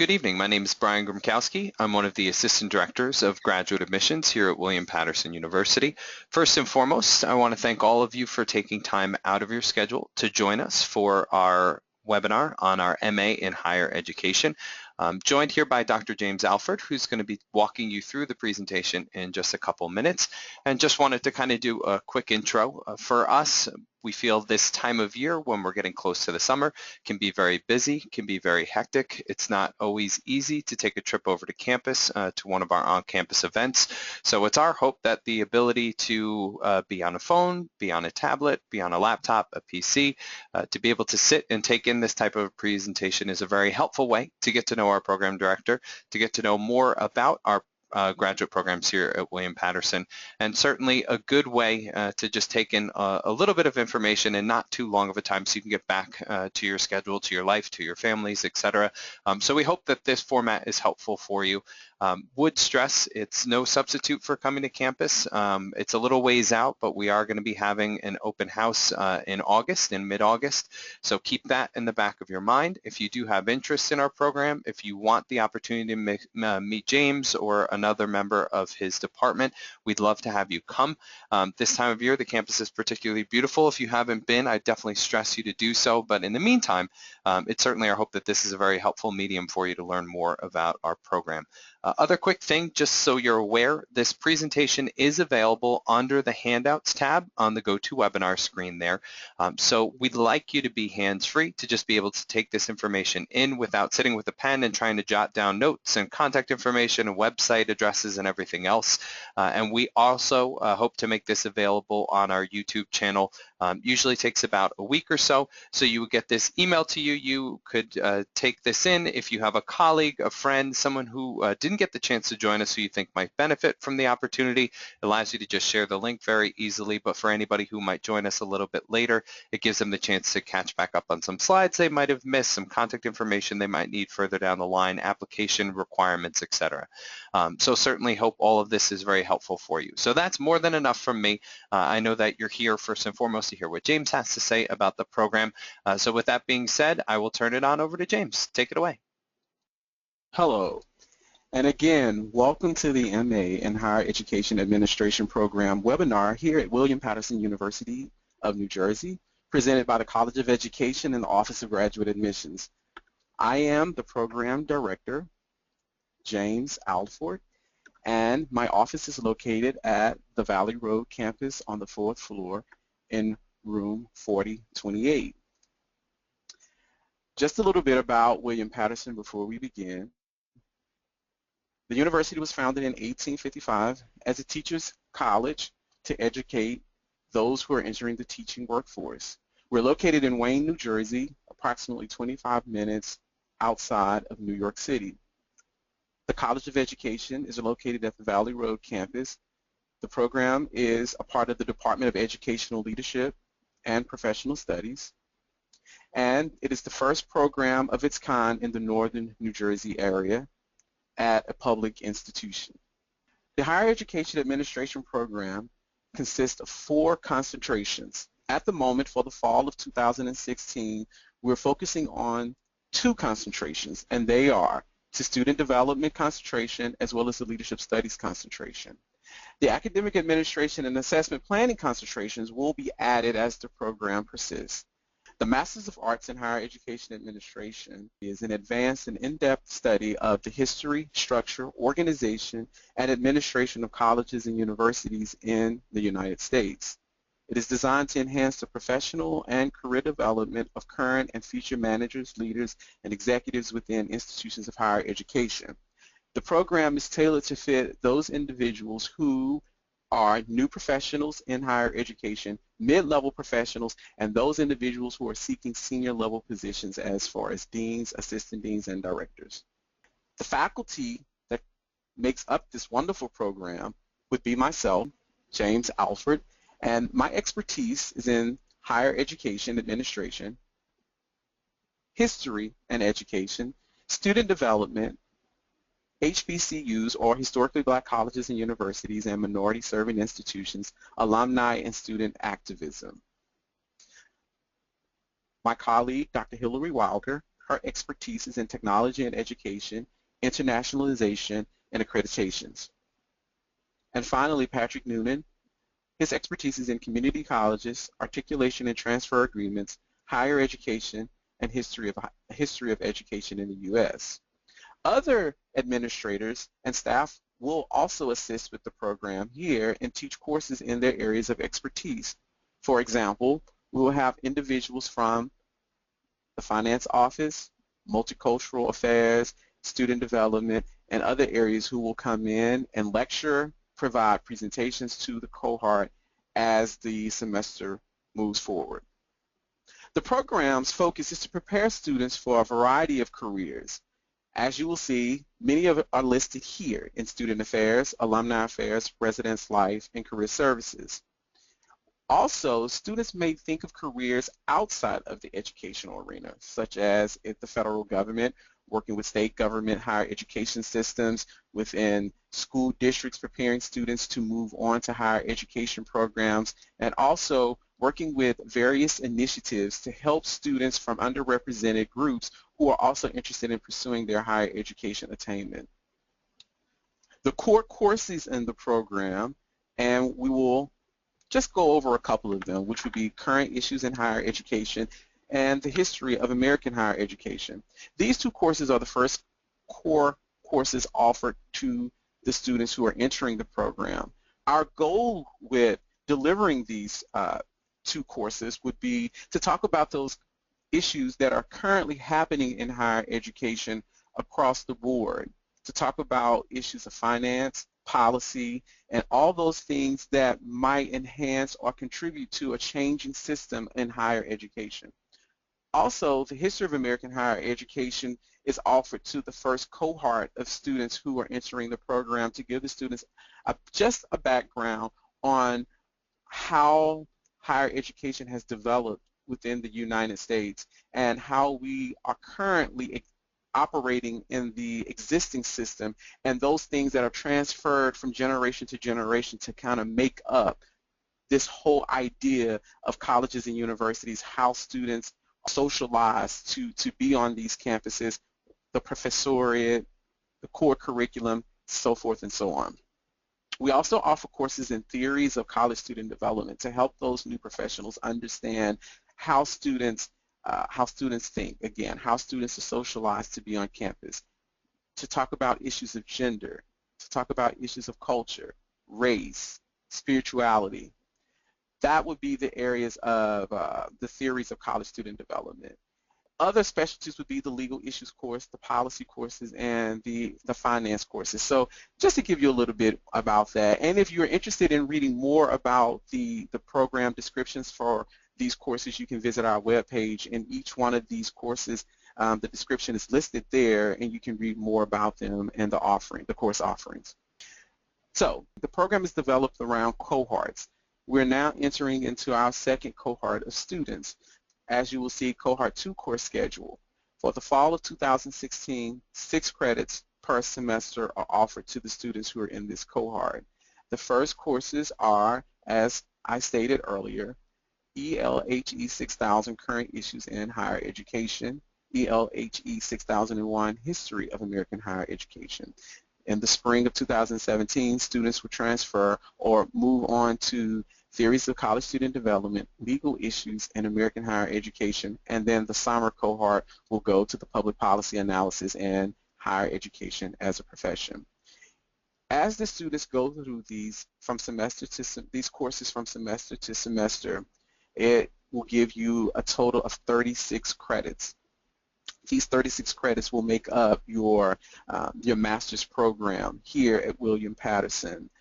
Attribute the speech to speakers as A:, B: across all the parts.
A: Good evening. My name is Brian Grzymkowski. I'm one of the Assistant Directors of Graduate Admissions here at William Paterson University. First and foremost, I want to thank all of you for taking time out of your schedule to join us for our webinar on our MA in Higher Education. I'm joined here by Dr. James Alford, who's going to be walking you through the presentation in just a couple minutes. And just wanted to kind of do a quick intro. For us, we feel this time of year when we're getting close to the summer can be very busy, can be very hectic. It's not always easy to take a trip over to campus to one of our on-campus events. So it's our hope that the ability to be on a phone, be on a tablet, be on a laptop, a PC, to be able to sit and take in this type of presentation is a very helpful way to get to know our program director, to get to know more about our graduate programs here at William Paterson, and certainly a good way to just take in a little bit of information in not too long of a time so you can get back to your schedule, to your life, to your families, etc. So we hope that this format is helpful for you. Would stress it's no substitute for coming to campus. It's a little ways out, but we are going to be having an open house in August, in mid-August. So keep that in the back of your mind. If you do have interest in our program, if you want the opportunity to meet James or another member of his department, we'd love to have you come. This time of year, the campus is particularly beautiful. If you haven't been, I definitely stress you to do so. But in the meantime, it's certainly our hope that this is a very helpful medium for you to learn more about our program. Other quick thing, just so you're aware, this presentation is available under the Handouts tab on the GoToWebinar screen there. So we'd like you to be hands-free, to just be able to take this information in without sitting with a pen and trying to jot down notes and contact information and website addresses and everything else. And we also hope to make this available on our YouTube channel. Usually takes about a week or so. So you would get this email to you. You could take this in if you have a colleague, a friend, someone who didn't get the chance to join us who you think might benefit from the opportunity. It allows you to just share the link very easily, but for anybody who might join us a little bit later, it gives them the chance to catch back up on some slides they might have missed, some contact information they might need further down the line, application requirements, etc. So certainly hope all of this is very helpful for you. So that's more than enough from me. I know that you're here first and foremost to hear what James has to say about the program. So with that being said, I will turn it on over to James. Take it away.
B: Hello. And again, welcome to the MA in Higher Education Administration Program webinar here at William Paterson University of New Jersey, presented by the College of Education and the Office of Graduate Admissions. I am the Program Director, James Alford, and my office is located at the Valley Road campus on the 4th floor in room 4028. Just a little bit about William Paterson before we begin. The university was founded in 1855 as a teacher's college to educate those who are entering the teaching workforce. We're located in Wayne, New Jersey, approximately 25 minutes outside of New York City. The College of Education is located at the Valley Road campus. The program is a part of the Department of Educational Leadership and Professional Studies, and it is the first program of its kind in the northern New Jersey area at a public institution. The Higher Education Administration program consists of 4 concentrations. At the moment, for the fall of 2016, we're focusing on 2 concentrations, and they are the Student Development concentration as well as the Leadership Studies concentration. The Academic Administration and Assessment Planning concentrations will be added as the program persists. The Masters of Arts in Higher Education Administration is an advanced and in-depth study of the history, structure, organization, and administration of colleges and universities in the United States. It is designed to enhance the professional and career development of current and future managers, leaders, and executives within institutions of higher education. The program is tailored to fit those individuals who are new professionals in higher education, mid-level professionals, and those individuals who are seeking senior level positions as far as deans, assistant deans, and directors. The faculty that makes up this wonderful program would be myself, James Alford, and my expertise is in higher education administration, history and education, student development, HBCUs, or historically black colleges and universities, and minority serving institutions, alumni and student activism. My colleague, Dr. Hillary Wilder, her expertise is in technology and education, internationalization, and accreditations. And finally, Patrick Noonan, his expertise is in community colleges, articulation and transfer agreements, higher education, and history of education in the U.S. Other administrators and staff will also assist with the program here and teach courses in their areas of expertise. For example, we will have individuals from the finance office, multicultural affairs, student development, and other areas who will come in and lecture, provide presentations to the cohort as the semester moves forward. The program's focus is to prepare students for a variety of careers. As you will see, many of it are listed here in student affairs, alumni affairs, residence life, and career services. Also, students may think of careers outside of the educational arena, such as in the federal government, working with state government, higher education systems, within school districts, preparing students to move on to higher education programs, and also working with various initiatives to help students from underrepresented groups who are also interested in pursuing their higher education attainment. The core courses in the program, and we will just go over a couple of them, which would be current issues in higher education and the history of American higher education. These two courses are the first core courses offered to the students who are entering the program. Our goal with delivering these two courses would be to talk about those issues that are currently happening in higher education across the board, to talk about issues of finance, policy, and all those things that might enhance or contribute to a changing system in higher education. Also, the history of American higher education is offered to the first cohort of students who are entering the program to give the students just a background on how higher education has developed within the United States and how we are currently operating in the existing system and those things that are transferred from generation to generation to kind of make up this whole idea of colleges and universities, how students socialize to be on these campuses, the professoriate, the core curriculum, so forth and so on. We also offer courses in theories of college student development to help those new professionals understand how students think, again, how students are socialized to be on campus, to talk about issues of gender, to talk about issues of culture, race, spirituality. That would be the areas of the theories of college student development. Other specialties would be the legal issues course, the policy courses, and the finance courses. So just to give you a little bit about that, and if you're interested in reading more about the program descriptions for these courses, you can visit our webpage. In each one of these courses, the description is listed there, and you can read more about them and the course offerings. So the program is developed around cohorts. We're now entering into our second cohort of students. As you will see, Cohort 2 course schedule. For the fall of 2016, 6 credits per semester are offered to the students who are in this cohort. The first courses are, as I stated earlier, ELHE 6000 Current Issues in Higher Education, ELHE 6001 History of American Higher Education. In the spring of 2017, students will transfer or move on to Theories of College Student Development, Legal Issues, and American Higher Education, and then the summer cohort will go to the Public Policy Analysis and Higher Education as a Profession. As the students go through these courses from semester to semester, it will give you a total of 36 credits. These 36 credits will make up your master's program here at William Paterson.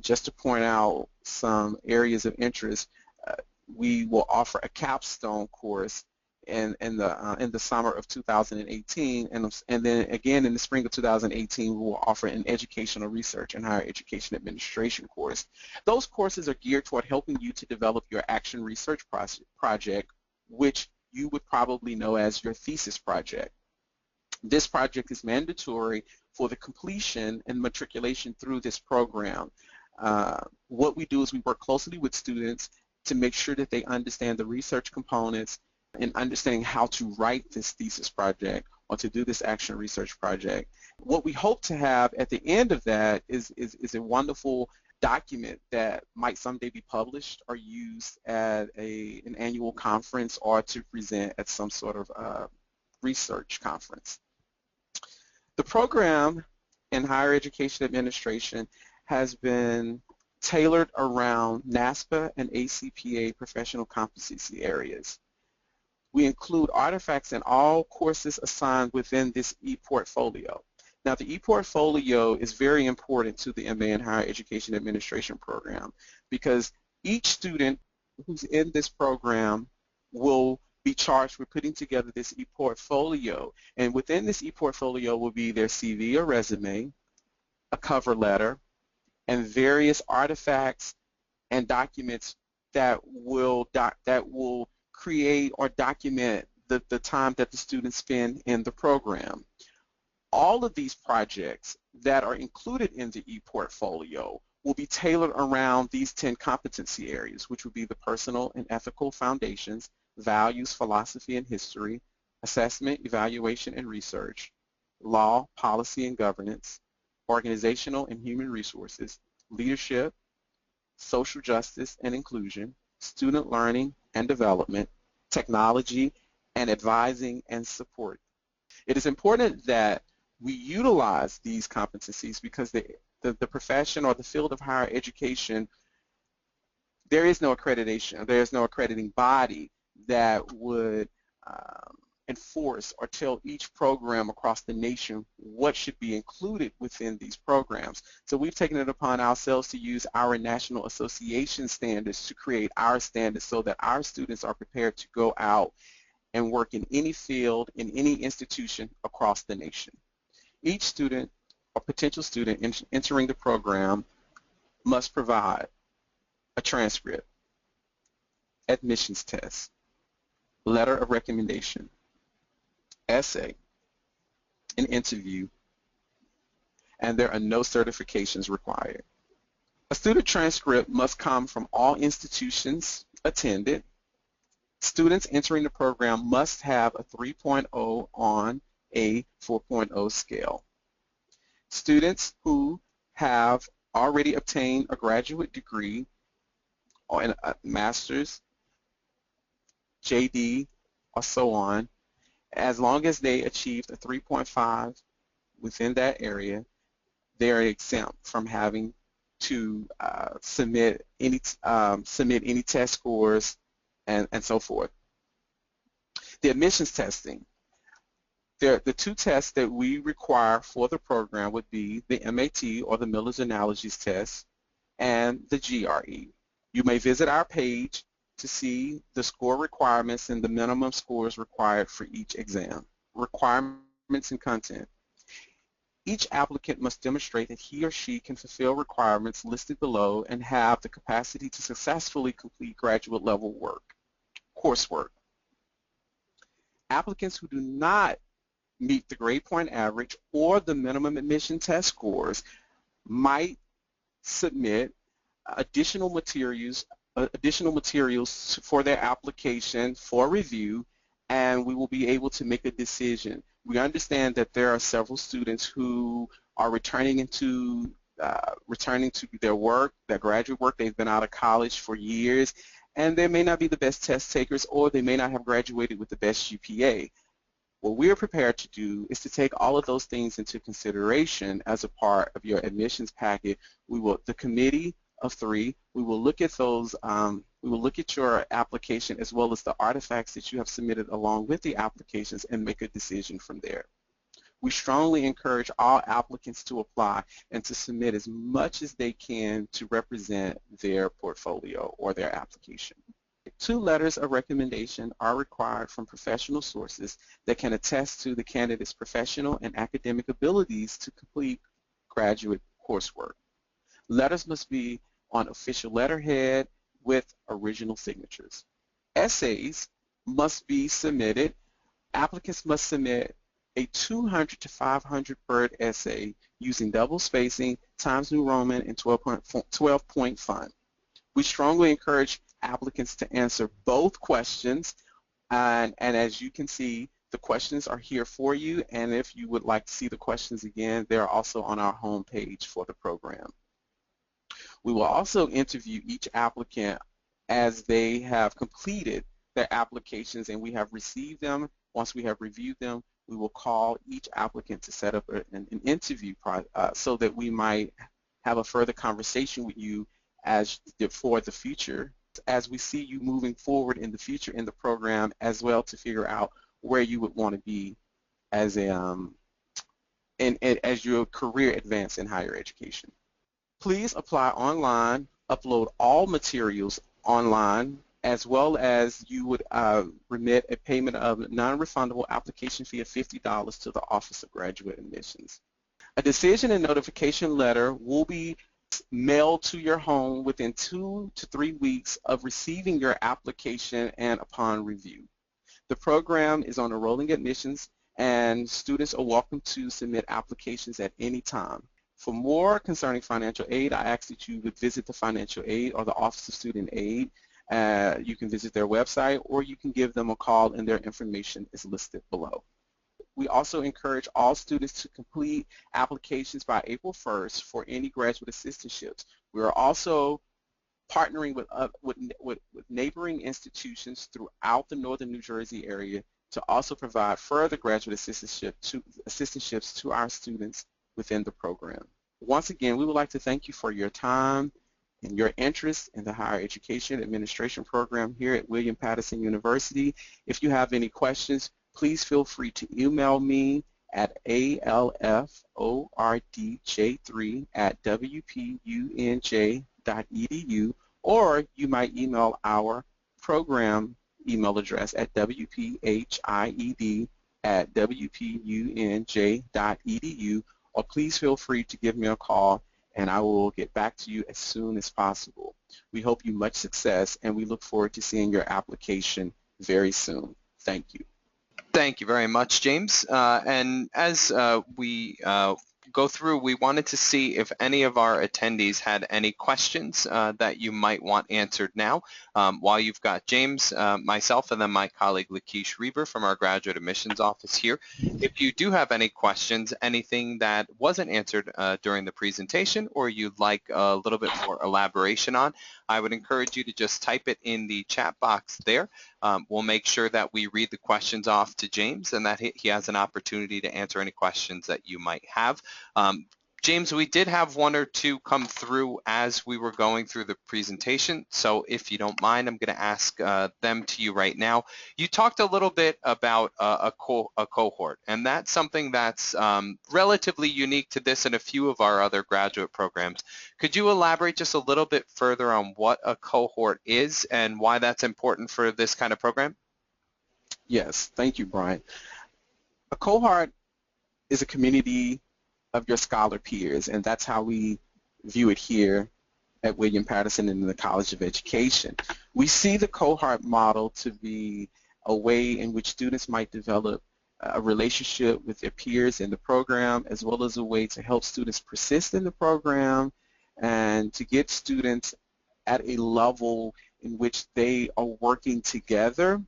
B: Just to point out some areas of interest, we will offer a capstone course in the summer of 2018, and then again in the spring of 2018 we will offer an educational research and higher education administration course. Those courses are geared toward helping you to develop your action research project, which you would probably know as your thesis project. This project is mandatory for the completion and matriculation through this program. What we do is we work closely with students to make sure that they understand the research components, in understanding how to write this thesis project or to do this action research project. What we hope to have at the end of that is a wonderful document that might someday be published or used at an annual conference or to present at some sort of research conference. The program in higher education administration has been tailored around NASPA and ACPA professional competency areas. We include artifacts in all courses assigned within this Eportfolio. Now, the Eportfolio is very important to the MA in Higher Education Administration program because each student who's in this program will be charged with putting together this Eportfolio. And within this Eportfolio will be their CV or resume, a cover letter, and various artifacts and documents that will create or document the time that the students spend in the program. All of these projects that are included in the Eportfolio will be tailored around these 10 competency areas, which would be the personal and ethical foundations, values, philosophy, and history, assessment, evaluation, and research, law, policy, and governance, organizational and human resources, leadership, social justice and inclusion, student learning and development, technology, and advising and support. It is important that we utilize these competencies because the profession or the field of higher education, there is no accreditation, there is no accrediting body that would enforce or tell each program across the nation what should be included within these programs. So we've taken it upon ourselves to use our national association standards to create our standards so that our students are prepared to go out and work in any field, in any institution across the nation. Each student or potential student entering the program must provide a transcript, admissions test, letter of recommendation, essay, an interview, and there are no certifications required. A student transcript must come from all institutions attended. Students entering the program must have a 3.0 on a 4.0 scale. Students who have already obtained a graduate degree or a master's, JD, or so on, as long as they achieved a 3.5 within that area, they are exempt from having to submit any test scores and so forth. The admissions testing. The two tests that we require for the program would be the MAT, or the Miller's Analogies test, and the GRE. You may visit our page to see the score requirements and the minimum scores required for each exam. Requirements and content. Each applicant must demonstrate that he or she can fulfill requirements listed below and have the capacity to successfully complete graduate level coursework. Applicants who do not meet the grade point average or the minimum admission test scores might submit additional materials for their application for review, and we will be able to make a decision. We understand that there are several students who are returning to their work, their graduate work. They've been out of college for years, and they may not be the best test takers, or they may not have graduated with the best GPA. What we're prepared to do is to take all of those things into consideration as a part of your admissions packet. The committee of 3, we will look at those, we will look at your application as well as the artifacts that you have submitted along with the applications and make a decision from there. We strongly encourage all applicants to apply and to submit as much as they can to represent their portfolio or their application. 2 letters of recommendation are required from professional sources that can attest to the candidate's professional and academic abilities to complete graduate coursework. Letters must be on official letterhead with original signatures. Essays must be submitted. Applicants must submit a 200 to 500 word essay using double spacing, Times New Roman, and 12-point font. We strongly encourage applicants to answer both questions And as you can see, the questions are here for you, and if you would like to see the questions again, they're also on our home page for the program. We will also interview each applicant as they have completed their applications and we have received them. Once we have reviewed them, we will call each applicant to set up an interview so that we might have a further conversation with you for the future, as we see you moving forward in the future in the program, as well to figure out where you would want to be as as your career advance in higher education. Please apply online, upload all materials online, as well as you would remit a payment of a non-refundable application fee of $50 to the Office of Graduate Admissions. A decision and notification letter will be mailed to your home within 2 to 3 weeks of receiving your application and upon review. The program is on enrolling admissions, and students are welcome to submit applications at any time. For more concerning financial aid, I ask that you would visit the financial aid or the Office of Student Aid. You can visit their website, or you can give them a call, and their information is listed below. We also encourage all students to complete applications by April 1st for any graduate assistantships. We are also partnering with neighboring institutions throughout the northern New Jersey area to also provide further graduate assistantships to our students within the program. Once again, we would like to thank you for your time and your interest in the higher education administration program here at William Paterson University. If you have any questions, please feel free to email me at alfordj3@wpunj.edu, or you might email our program email address at wphied@wpunj.edu, or please feel free to give me a call and I will get back to you as soon as possible. We hope you much success, and we look forward to seeing your application very soon. Thank you.
A: Thank you very much, James. And as we go through, we wanted to see if any of our attendees had any questions that you might want answered now. While you've got James, myself, and then my colleague Lakeisha Reber from our Graduate Admissions Office here. If you do have any questions, anything that wasn't answered during the presentation, or you'd like a little bit more elaboration on, I would encourage you to just type it in the chat box there. We'll make sure that we read the questions off to James and that he has an opportunity to answer any questions that you might have. James, we did have one or two come through as we were going through the presentation, so if you don't mind, I'm going to ask them to you right now. You talked a little bit about a cohort, and that's something that's relatively unique to this and a few of our other graduate programs. Could you elaborate just a little bit further on what a cohort is and why that's important for this kind of program?
B: Yes, thank you, Brian. A cohort is a community of your scholar peers, and that's how we view it here at William Paterson and in the College of Education. We see the cohort model to be a way in which students might develop a relationship with their peers in the program, as well as a way to help students persist in the program and to get students at a level in which they are working together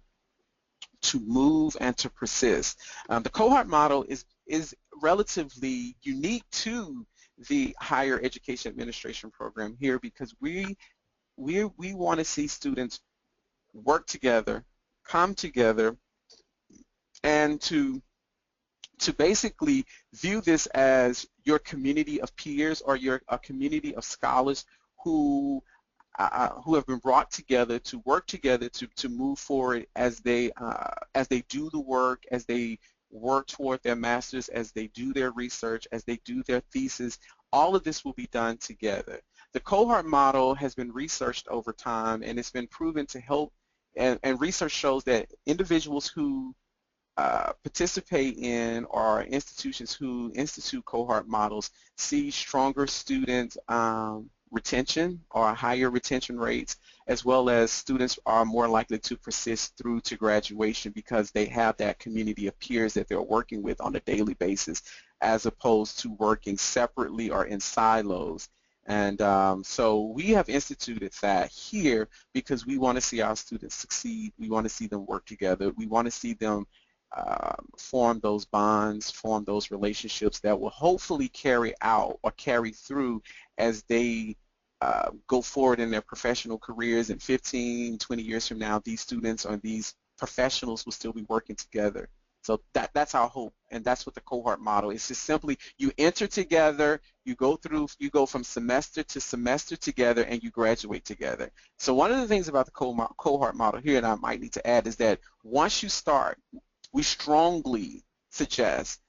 B: to move and to persist. The cohort model is relatively unique to the higher education administration program here, because we want to see students work together, come together, and to basically view this as your community of peers or a community of scholars who have been brought together to work together to move forward as they do the work, as they work toward their masters, as they do their research, as they do their thesis. All of this will be done together. The cohort model has been researched over time, and it's been proven to help, and research shows that individuals who participate in, or institutions who institute cohort models, see stronger student retention or higher retention rates, as well as students are more likely to persist through to graduation because they have that community of peers that they're working with on a daily basis, as opposed to working separately or in silos. And so we have instituted that here because we want to see our students succeed. We want to see them work together. We want to see them form those bonds, form those relationships that will hopefully carry out or carry through as they go forward in their professional careers. In 15, 20 years from now, these students or these professionals will still be working together. So that's our hope, and that's what the cohort model is. Just simply you enter together, you go from semester to semester together, and you graduate together. So one of the things about the cohort model here, and I might need to add, is that once you start, we strongly suggest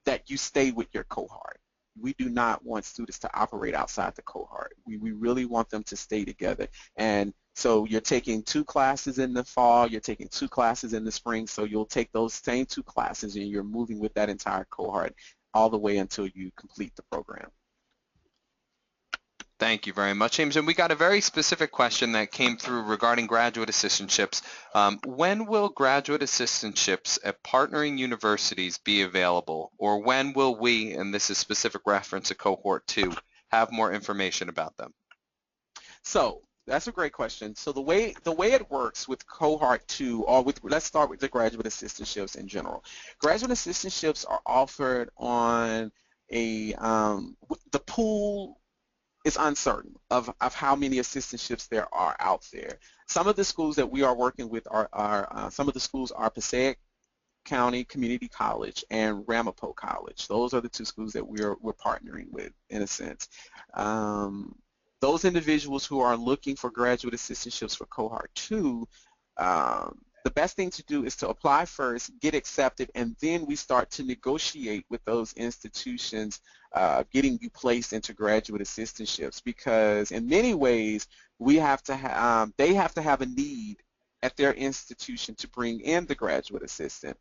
B: that you stay with your cohort. We do not want students to operate outside the cohort. We really want them to stay together. And so you're taking 2 classes in the fall, you're taking 2 classes in the spring, so you'll take those same 2 classes and you're moving with that entire cohort all the way until you complete the program.
A: Thank you very much, James. And we got a very specific question that came through regarding graduate assistantships. When will graduate assistantships at partnering universities be available? Or when will we, and this is specific reference to Cohort 2, have more information about them?
B: So that's a great question. So the way it works with Cohort 2, or let's start with the graduate assistantships in general. Graduate assistantships are offered on the pool is uncertain of how many assistantships there are out there. Some of the schools that we are working with are some of the schools are Passaic County Community College and Ramapo College. Those are the 2 schools that we're partnering with, in a sense. Those individuals who are looking for graduate assistantships for Cohort 2, the best thing to do is to apply first, get accepted, and then we start to negotiate with those institutions getting you placed into graduate assistantships, because in many ways we have to they have to have a need at their institution to bring in the graduate assistant,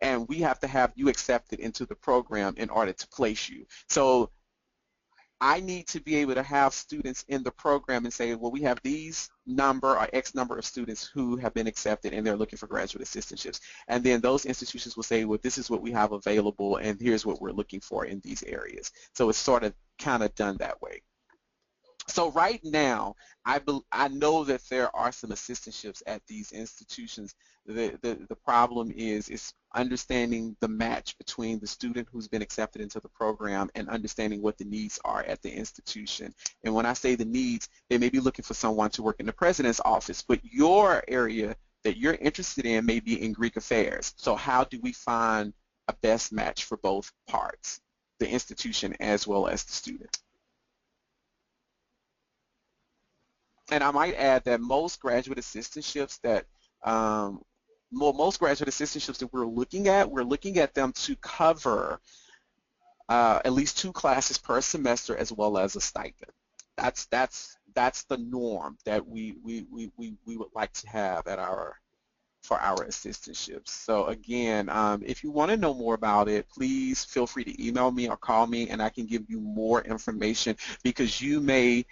B: and we have to have you accepted into the program in order to place you. So I need to be able to have students in the program and say, well, we have these number or X number of students who have been accepted and they're looking for graduate assistantships. And then those institutions will say, well, this is what we have available and here's what we're looking for in these areas. So it's sort of kind of done that way. So right now, I know that there are some assistantships at these institutions. The problem is understanding the match between the student who's been accepted into the program and understanding what the needs are at the institution. And when I say the needs, they may be looking for someone to work in the president's office, but your area that you're interested in may be in Greek affairs. So how do we find a best match for both parts, the institution as well as the student? And I might add that most graduate assistantships that we're looking at them to cover at least 2 classes per semester as well as a stipend. That's the norm that we would like to have for our assistantships. So again, if you want to know more about it, please feel free to email me or call me and I can give you more information, because many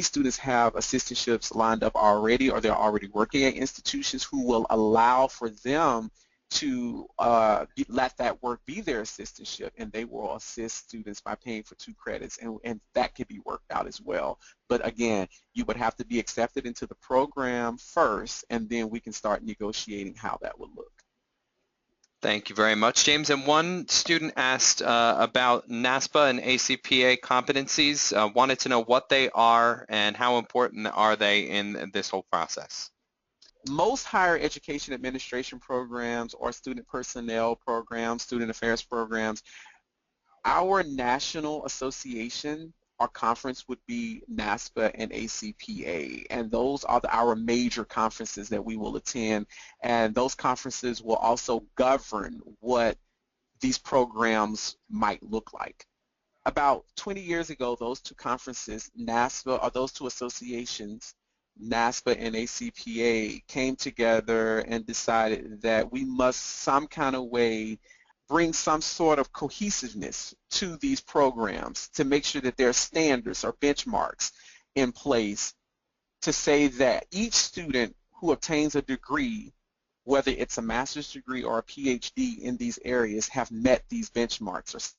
B: students have assistantships lined up already, or they're already working at institutions who will allow for them to let that work be their assistantship, and they will assist students by paying for 2 credits, and that could be worked out as well. But again, you would have to be accepted into the program first, and then we can start negotiating how that would look.
A: Thank you very much, James. And one student asked about NASPA and ACPA competencies, wanted to know what they are and how important are they in this whole process.
B: Most higher education administration programs or student personnel programs, student affairs programs, our national association or conference would be NASPA and ACPA, and those are our major conferences that we will attend, and those conferences will also govern what these programs might look like. About 20 years ago, those 2 conferences, NASPA, or those 2 associations, NASPA and ACPA, came together and decided that we must some kind of way bring some sort of cohesiveness to these programs to make sure that there are standards or benchmarks in place to say that each student who obtains a degree, whether it's a master's degree or a PhD in these areas, have met these benchmarks.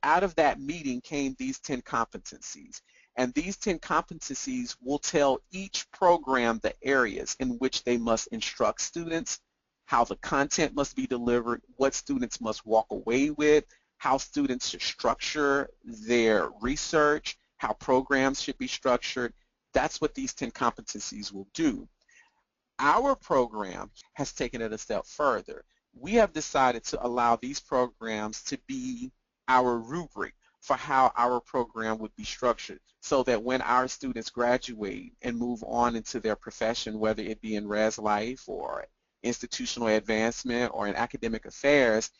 B: Out of that meeting came these 10 competencies. And these 10 competencies will tell each program the areas in which they must instruct students, how the content must be delivered, what students must walk away with, how students should structure their research, how programs should be structured. That's what these 10 competencies will do. Our program has taken it a step further. We have decided to allow these programs to be our rubric for how our program would be structured, so that when our students graduate and move on into their profession, whether it be in res life or institutional advancement or in academic affairs,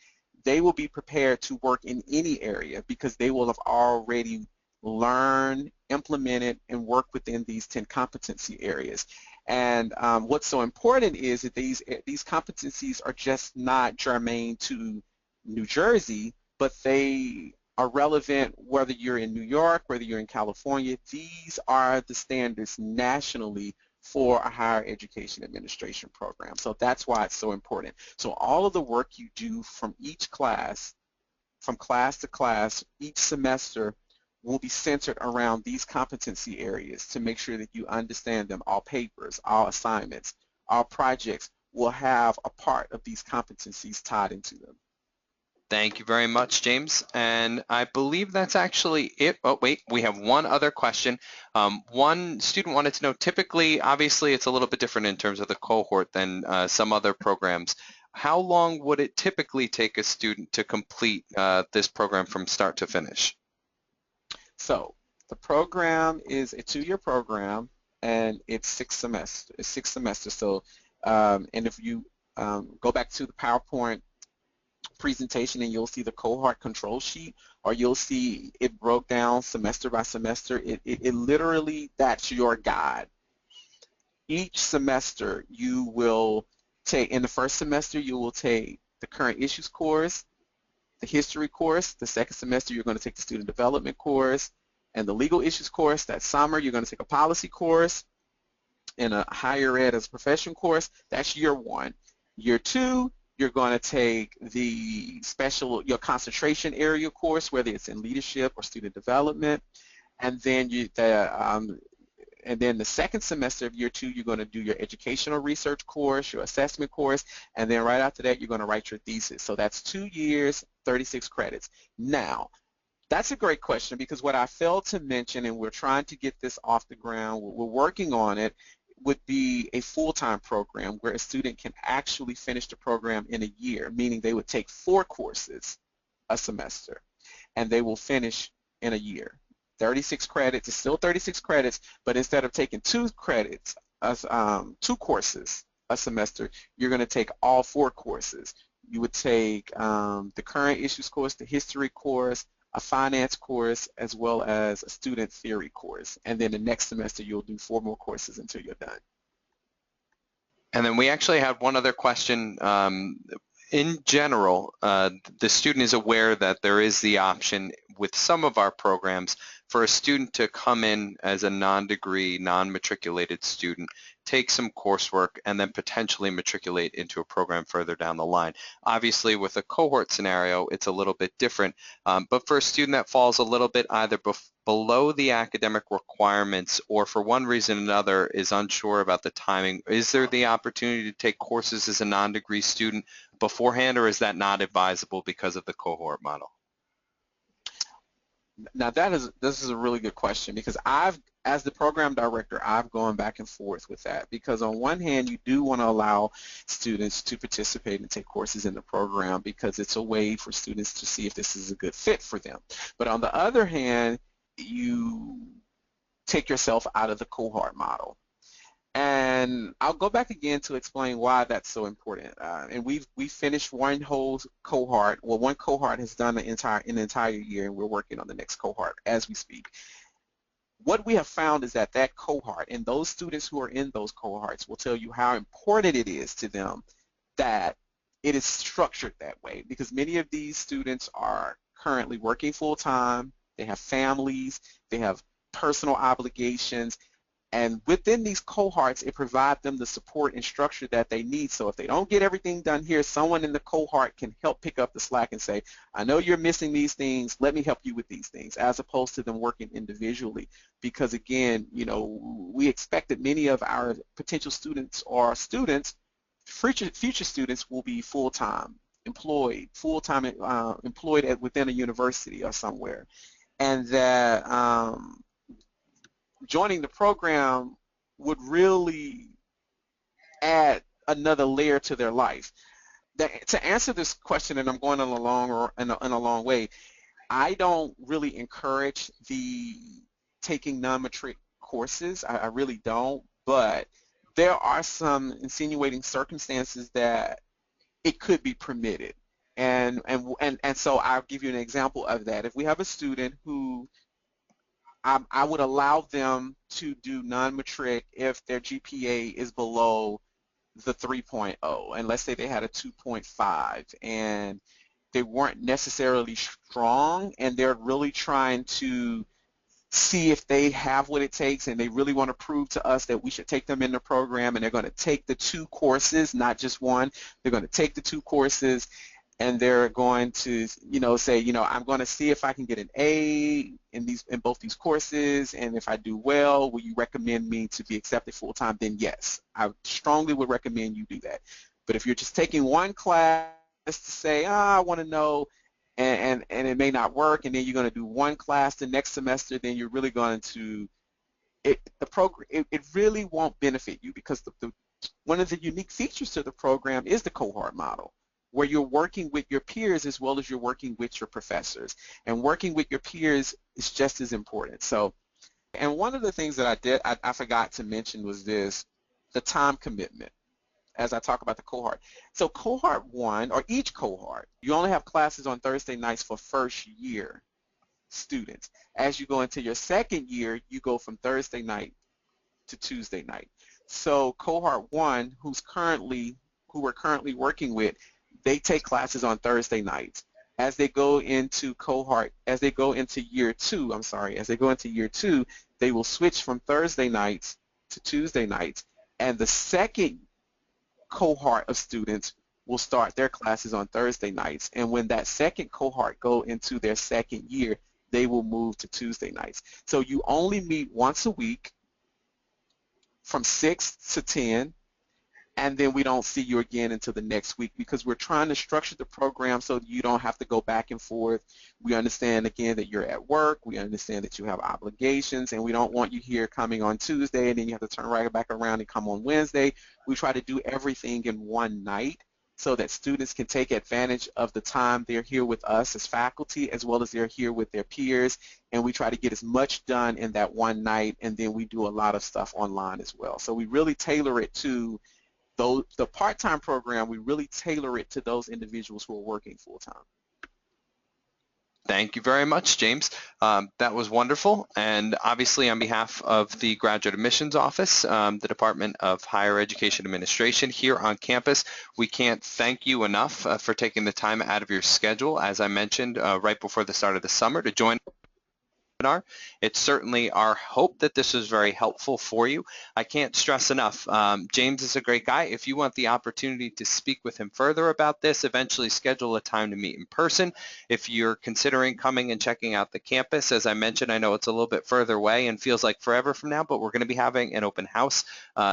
B: they will be prepared to work in any area because they will have already learned, implemented, and worked within these 10 competency areas. And what's so important is that these competencies are just not germane to New Jersey, but they are relevant whether you're in New York, whether you're in California. These are the standards nationally for a higher education administration program. So that's why it's so important. So all of the work you do from each class, from class to class, each semester, will be centered around these competency areas to make sure that you understand them. All papers, all assignments, all projects will have a part of these competencies tied into them.
A: Thank you very much, James. And I believe that's actually it. Oh, wait, we have one other question. One student wanted to know, typically, obviously, it's a little bit different in terms of the cohort than some other programs. How long would it typically take a student to complete this program from start to finish?
B: So the program is a 2-year program, and it's 6 semesters. So, and if you go back to the PowerPoint presentation, and you'll see the cohort control sheet, or you'll see it broke down semester by semester. It literally, that's your guide. Each semester you will take, in the first semester you will take the current issues course, the history course. The second semester you're going to take the student development course and the legal issues course. That summer you're going to take a policy course and a higher ed as a profession course. That's year 1. Year 2, you're going to take the your concentration area course, whether it's in leadership or student development, and then the second semester of year 2, you're going to do your educational research course, your assessment course, and then right after that, you're going to write your thesis. So that's 2 years, 36 credits. Now, that's a great question, because what I failed to mention, and we're trying to get this off the ground, we're working on it, would be a full-time program where a student can actually finish the program in a year, meaning they would take 4 courses a semester, and they will finish in a year. 36 credits is still 36 credits, but instead of taking 2 credits, 2 courses a semester, you're going to take all 4 courses. You would take the current issues course, the history course, a finance course, as well as a student theory course. And then the next semester, you'll do 4 more courses until you're done.
A: And then we actually had one other question. In general, the student is aware that there is the option with some of our programs for a student to come in as a non-degree, non-matriculated student, take some coursework, and then potentially matriculate into a program further down the line. Obviously, with a cohort scenario, it's a little bit different, but for a student that falls a little bit either below the academic requirements or for one reason or another is unsure about the timing, is there the opportunity to take courses as a non-degree student beforehand, or is that not advisable because of the cohort model?
B: Now this is a really good question, because as the program director, I've gone back and forth with that, because on one hand you do want to allow students to participate and take courses in the program because it's a way for students to see if this is a good fit for them. But on the other hand, you take yourself out of the cohort model. And I'll go back again to explain why that's so important. And we finished one whole cohort. Well, one cohort has done an entire year, and we're working on the next cohort as we speak. What we have found is that cohort and those students who are in those cohorts will tell you how important it is to them that it is structured that way, because many of these students are currently working full-time, they have families, they have personal obligations, And within these cohorts, it provides them the support and structure that they need. So if they don't get everything done here, someone in the cohort can help pick up the slack and say, I know you're missing these things, let me help you with these things, as opposed to them working individually. Because again, you know, we expect that many of our potential students or future students will be full-time employed, employed within a university or somewhere. And that joining the program would really add another layer to their life. To answer this question, and I'm going in a long way, I don't really encourage the taking non-matric courses. I really don't, but there are some insinuating circumstances that it could be permitted. And so I'll give you an example of that. If we have a student who I would allow them to do non-matric if their GPA is below the 3.0, and let's say they had a 2.5 and they weren't necessarily strong and they're really trying to see if they have what it takes and they really want to prove to us that we should take them in the program, and they're going to take the 2 courses, not just one. They're going to take the 2 courses and they're going to, you know, say, you know, I'm going to see if I can get an A in both these courses, and if I do well, will you recommend me to be accepted full-time? Then yes, I strongly would recommend you do that. But if you're just taking one class to say, I want to know, and it may not work, and then you're going to do one class the next semester, then you're really going to, it really won't benefit you, because one of the unique features to the program is the cohort model, where you're working with your peers as well as you're working with your professors. And working with your peers is just as important. So, and one of the things that I forgot to mention was this, the time commitment, as I talk about the cohort. So cohort 1, or each cohort, you only have classes on Thursday nights for first year students. As you go into your second year, you go from Thursday night to Tuesday night. So cohort 1, who we're currently working with, they take classes on Thursday nights. As they go into year 2, they will switch from Thursday nights to Tuesday nights, and the second cohort of students will start their classes on Thursday nights. And when that second cohort go into their second year, they will move to Tuesday nights. So you only meet once a week from 6 to 10, and then we don't see you again until the next week, because we're trying to structure the program so that you don't have to go back and forth. We understand, again, that you're at work. We understand that you have obligations, and we don't want you here coming on Tuesday and then you have to turn right back around and come on Wednesday. We try to do everything in one night so that students can take advantage of the time they're here with us as faculty, as well as they're here with their peers, and we try to get as much done in that one night, and then we do a lot of stuff online as well. So we really tailor it to the part-time program. We really tailor it to those individuals who are working full-time.
A: Thank you very much, James. That was wonderful. And obviously, on behalf of the Graduate Admissions Office, the Department of Higher Education Administration here on campus, we can't thank you enough for taking the time out of your schedule, as I mentioned, right before the start of the summer, to join webinar. It's certainly our hope that this was very helpful for you. I can't stress enough, James is a great guy. If you want the opportunity to speak with him further about this, eventually schedule a time to meet in person. If you're considering coming and checking out the campus, as I mentioned, I know it's a little bit further away and feels like forever from now, but we're going to be having an open house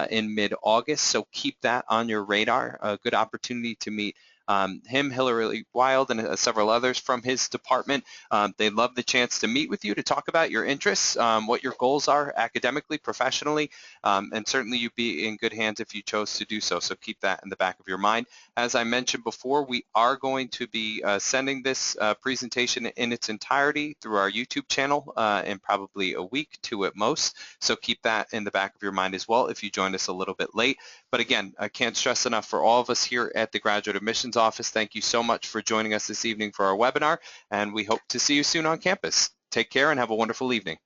A: in mid-August, so keep that on your radar. A good opportunity to meet him, Hillary Wild, and several others from his department. They'd love the chance to meet with you to talk about your interests, what your goals are academically, professionally, and certainly you'd be in good hands if you chose to do so, so keep that in the back of your mind. As I mentioned before, we are going to be sending this presentation in its entirety through our YouTube channel in probably a week, 2 at most, so keep that in the back of your mind as well if you joined us a little bit late. But again, I can't stress enough for all of us here at the Graduate Admissions Office, thank you so much for joining us this evening for our webinar, and we hope to see you soon on campus. Take care and have a wonderful evening.